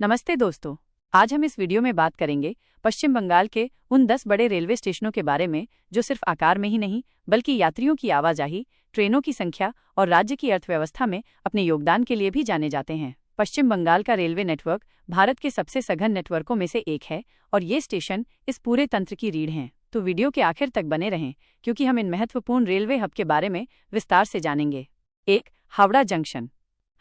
नमस्ते दोस्तों, आज हम इस वीडियो में बात करेंगे पश्चिम बंगाल के उन 10 बड़े रेलवे स्टेशनों के बारे में जो सिर्फ आकार में ही नहीं बल्कि यात्रियों की आवाजाही, ट्रेनों की संख्या और राज्य की अर्थव्यवस्था में अपने योगदान के लिए भी जाने जाते हैं। पश्चिम बंगाल का रेलवे नेटवर्क भारत के सबसे सघन नेटवर्कों में से एक है और ये स्टेशन इस पूरे तंत्र की रीढ़ हैं। तो वीडियो के आखिर तक बने रहें क्योंकि हम इन महत्वपूर्ण रेलवे हब के बारे में विस्तार से जानेंगे। 1. हावड़ा जंक्शन।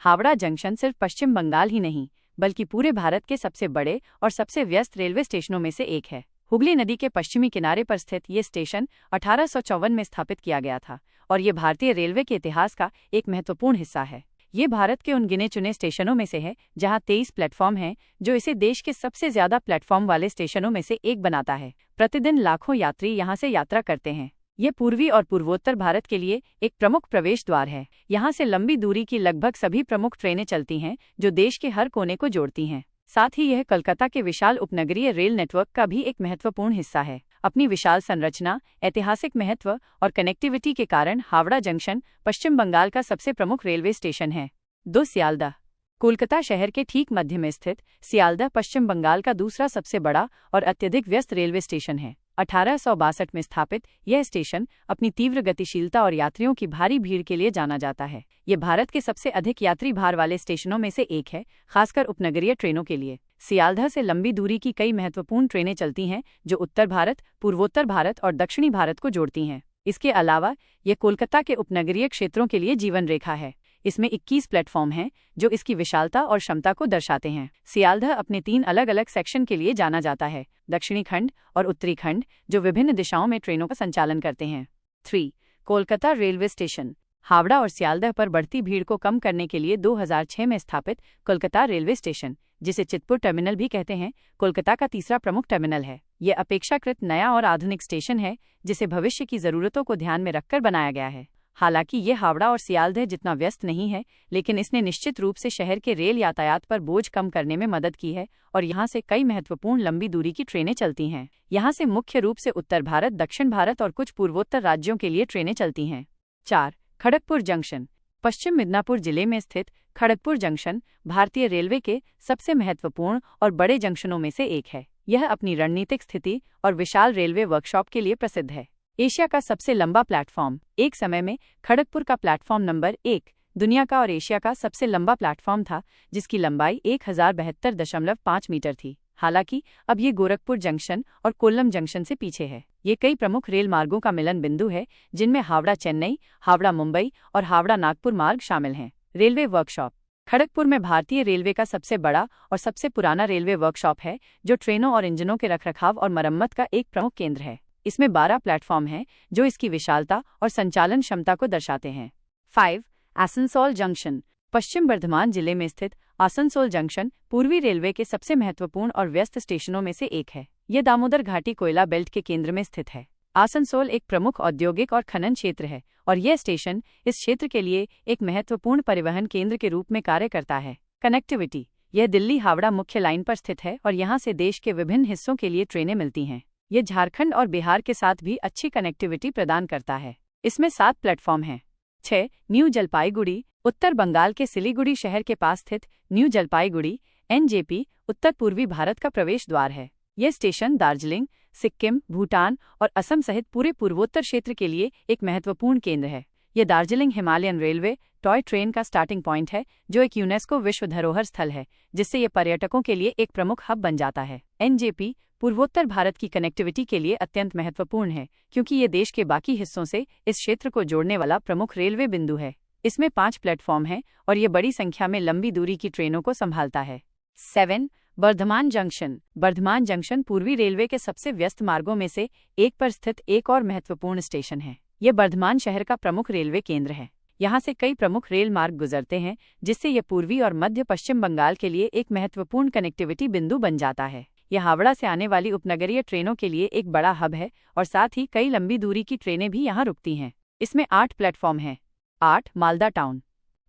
हावड़ा जंक्शन सिर्फ पश्चिम बंगाल ही नहीं बल्कि पूरे भारत के सबसे बड़े और सबसे व्यस्त रेलवे स्टेशनों में से एक है। हुगली नदी के पश्चिमी किनारे पर स्थित ये स्टेशन 1854 में स्थापित किया गया था और ये भारतीय रेलवे के इतिहास का एक महत्वपूर्ण हिस्सा है। ये भारत के उन गिने चुने स्टेशनों में से है जहां 23 प्लेटफॉर्म हैं, जो इसे देश के सबसे ज्यादा प्लेटफॉर्म वाले स्टेशनों में से एक बनाता है। प्रतिदिन लाखों यात्री यहां से यात्रा करते हैं। ये पूर्वी और पूर्वोत्तर भारत के लिए एक प्रमुख प्रवेश द्वार है। यहाँ से लंबी दूरी की लगभग सभी प्रमुख ट्रेनें चलती हैं जो देश के हर कोने को जोड़ती हैं। साथ ही यह कोलकाता के विशाल उपनगरीय रेल नेटवर्क का भी एक महत्वपूर्ण हिस्सा है। अपनी विशाल संरचना, ऐतिहासिक महत्व और कनेक्टिविटी के कारण हावड़ा जंक्शन पश्चिम बंगाल का सबसे प्रमुख रेलवे स्टेशन है। 2. सियालदह। कोलकाता शहर के ठीक मध्य में स्थित सियालदह पश्चिम बंगाल का दूसरा सबसे बड़ा और अत्यधिक व्यस्त रेलवे स्टेशन है। 1862 में स्थापित यह स्टेशन अपनी तीव्र गतिशीलता और यात्रियों की भारी भीड़ के लिए जाना जाता है। ये भारत के सबसे अधिक यात्री भार वाले स्टेशनों में से एक है, खासकर उपनगरीय ट्रेनों के लिए। सियालदह से लंबी दूरी की कई महत्वपूर्ण ट्रेनें चलती हैं जो उत्तर भारत, पूर्वोत्तर भारत और दक्षिणी भारत को जोड़ती हैं। इसके अलावा ये कोलकाता के उपनगरीय क्षेत्रों के लिए जीवन रेखा है। इसमें 21 प्लेटफॉर्म हैं जो इसकी विशालता और क्षमता को दर्शाते हैं। सियालदह अपने 3 अलग अलग सेक्शन के लिए जाना जाता है, दक्षिणी खंड और उत्तरी खंड, जो विभिन्न दिशाओं में ट्रेनों का संचालन करते हैं। 3. Kolkata railway station. हावड़ा और सियालदह पर बढ़ती भीड़ को कम करने के लिए 2006 में स्थापित कोलकाता रेलवे स्टेशन, जिसे चितपुर टर्मिनल भी कहते हैं, कोलकाता का तीसरा प्रमुख टर्मिनल है। यह अपेक्षाकृत नया और आधुनिक स्टेशन है जिसे भविष्य की जरूरतों को ध्यान में रखकर बनाया गया है। हालांकि ये हावड़ा और सियालदह जितना व्यस्त नहीं है, लेकिन इसने निश्चित रूप से शहर के रेल यातायात पर बोझ कम करने में मदद की है और यहाँ से कई महत्वपूर्ण लंबी दूरी की ट्रेनें चलती हैं। यहाँ से मुख्य रूप से उत्तर भारत, दक्षिण भारत और कुछ पूर्वोत्तर राज्यों के लिए ट्रेनें चलती हैं। 4. खड़गपुर जंक्शन। पश्चिम मिदनापुर जिले में स्थित खड़गपुर जंक्शन भारतीय रेलवे के सबसे महत्वपूर्ण और बड़े जंक्शनों में से एक है। यह अपनी रणनीतिक स्थिति और विशाल रेलवे वर्कशॉप के लिए प्रसिद्ध है। एशिया का सबसे लंबा प्लेटफॉर्म। एक समय में खड़गपुर का प्लेटफॉर्म नंबर 1 दुनिया का और एशिया का सबसे लंबा प्लेटफॉर्म था, जिसकी लंबाई 1072.5 मीटर थी। हालांकि अब ये गोरखपुर जंक्शन और कोल्लम जंक्शन से पीछे है। ये कई प्रमुख रेल मार्गों का मिलन बिंदु है, जिनमें हावड़ा चेन्नई, हावड़ा मुंबई और हावड़ा नागपुर मार्ग शामिल हैं। Railway workshop. खड़गपुर में भारतीय रेलवे का सबसे बड़ा और सबसे पुराना रेलवे वर्कशॉप है, जो ट्रेनों और इंजनों के रखरखाव और मरम्मत का एक प्रमुख केंद्र है। इसमें 12 प्लेटफॉर्म हैं जो इसकी विशालता और संचालन क्षमता को दर्शाते हैं। 5. आसनसोल जंक्शन। पश्चिम बर्धमान जिले में स्थित आसनसोल जंक्शन पूर्वी रेलवे के सबसे महत्वपूर्ण और व्यस्त स्टेशनों में से एक है। यह दामोदर घाटी कोयला बेल्ट के केंद्र में स्थित है। आसनसोल एक प्रमुख औद्योगिक और खनन क्षेत्र है और यह स्टेशन इस क्षेत्र के लिए एक महत्वपूर्ण परिवहन केंद्र के रूप में कार्य करता है। कनेक्टिविटी। यह दिल्ली हावड़ा मुख्य लाइन पर स्थित है और यहाँ से देश के विभिन्न हिस्सों के लिए ट्रेनें मिलती हैं। ये झारखंड और बिहार के साथ भी अच्छी कनेक्टिविटी प्रदान करता है। इसमें 7 प्लेटफॉर्म हैं। 6. न्यू जलपाईगुड़ी। उत्तर बंगाल के सिलीगुड़ी शहर के पास स्थित न्यू जलपाईगुड़ी NJP उत्तर पूर्वी भारत का प्रवेश द्वार है। यह स्टेशन दार्जिलिंग, सिक्किम, भूटान और असम सहित पूरे पूर्वोत्तर क्षेत्र के लिए एक महत्वपूर्ण केंद्र है। यह Darjeeling Himalayan railway toy train का स्टार्टिंग पॉइंट है, जो एक यूनेस्को विश्व धरोहर स्थल है, जिससे यह पर्यटकों के लिए एक प्रमुख हब बन जाता है। NJP पूर्वोत्तर भारत की कनेक्टिविटी के लिए अत्यंत महत्वपूर्ण है क्योंकि ये देश के बाकी हिस्सों से इस क्षेत्र को जोड़ने वाला प्रमुख रेलवे बिंदु है। इसमें 5 प्लेटफॉर्म हैं और ये बड़ी संख्या में लंबी दूरी की ट्रेनों को संभालता है। 7. बर्धमान जंक्शन। बर्धमान जंक्शन पूर्वी रेलवे के सबसे व्यस्त मार्गों में से एक पर स्थित एक और महत्वपूर्ण स्टेशन है। यह बर्धमान शहर का प्रमुख रेलवे केंद्र है। यहाँ से कई प्रमुख रेल मार्ग गुजरते हैं, जिससे यह पूर्वी और मध्य पश्चिम बंगाल के लिए एक महत्वपूर्ण कनेक्टिविटी बिंदु बन जाता है। यह हावड़ा से आने वाली उपनगरीय ट्रेनों के लिए एक बड़ा हब है और साथ ही कई लंबी दूरी की ट्रेनें भी यहाँ रुकती हैं। इसमें 8 प्लेटफॉर्म हैं। 8. मालदा टाउन।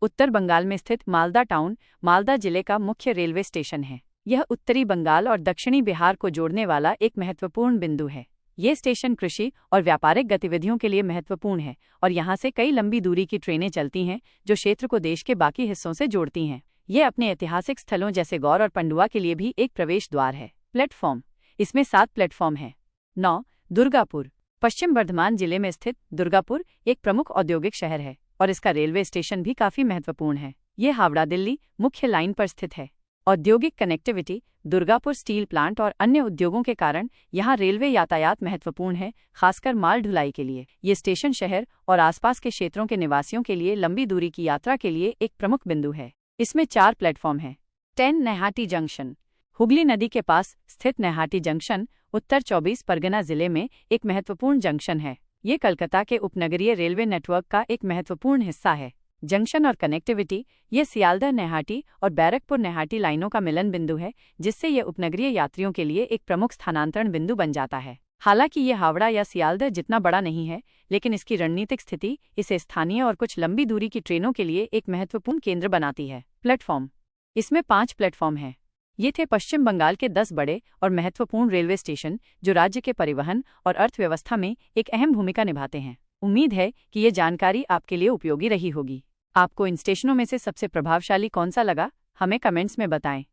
उत्तर बंगाल में स्थित मालदा टाउन मालदा जिले का मुख्य रेलवे स्टेशन है। यह उत्तरी बंगाल और दक्षिणी बिहार को जोड़ने वाला एक महत्वपूर्ण बिंदु है। ये स्टेशन कृषि और व्यापारिक गतिविधियों के लिए महत्वपूर्ण है और यहाँ से कई लंबी दूरी की ट्रेनें चलती हैं जो क्षेत्र को देश के बाकी हिस्सों से जोड़ती हैं। ये अपने ऐतिहासिक स्थलों जैसे गौर और पंडुआ के लिए भी एक प्रवेश द्वार है। प्लेटफॉर्म, इसमें 7 प्लेटफॉर्म हैं। 9. दुर्गापुर। पश्चिम बर्धमान जिले में स्थित दुर्गापुर एक प्रमुख औद्योगिक शहर है और इसका रेलवे स्टेशन भी काफी महत्वपूर्ण है। ये हावड़ा दिल्ली मुख्य लाइन पर स्थित है। औद्योगिक कनेक्टिविटी, दुर्गापुर स्टील प्लांट और अन्य उद्योगों के कारण यहाँ रेलवे यातायात महत्वपूर्ण है, खासकर माल ढुलाई के लिए। ये स्टेशन शहर और आसपास के क्षेत्रों के निवासियों के लिए लंबी दूरी की यात्रा के लिए एक प्रमुख बिंदु है। इसमें 4 प्लेटफॉर्म हैं। 10. नैहाटी जंक्शन। हुगली नदी के पास स्थित नैहाटी जंक्शन उत्तर 24 परगना जिले में एक महत्वपूर्ण जंक्शन है। ये कलकत्ता के उपनगरीय रेलवे नेटवर्क का एक महत्वपूर्ण हिस्सा है। जंक्शन और कनेक्टिविटी, ये सियालदह नैहाटी और बैरकपुर नैहाटी लाइनों का मिलन बिंदु है, जिससे ये उपनगरीय यात्रियों के लिए एक प्रमुख स्थानांतरण बिंदु बन जाता है। हालांकि ये हावड़ा या सियालदह जितना बड़ा नहीं है, लेकिन इसकी रणनीतिक स्थिति इसे स्थानीय और कुछ लंबी दूरी की ट्रेनों के लिए एक महत्वपूर्ण केंद्र बनाती है। प्लेटफॉर्म, इसमें 5 प्लेटफॉर्म हैं। ये थे पश्चिम बंगाल के 10 बड़े और महत्वपूर्ण रेलवे स्टेशन जो राज्य के परिवहन और अर्थव्यवस्था में एक अहम भूमिका निभाते हैं। उम्मीद है कि ये जानकारी आपके लिए उपयोगी रही होगी। आपको इन स्टेशनों में से सबसे प्रभावशाली कौन सा लगा, हमें कमेंट्स में बताएं।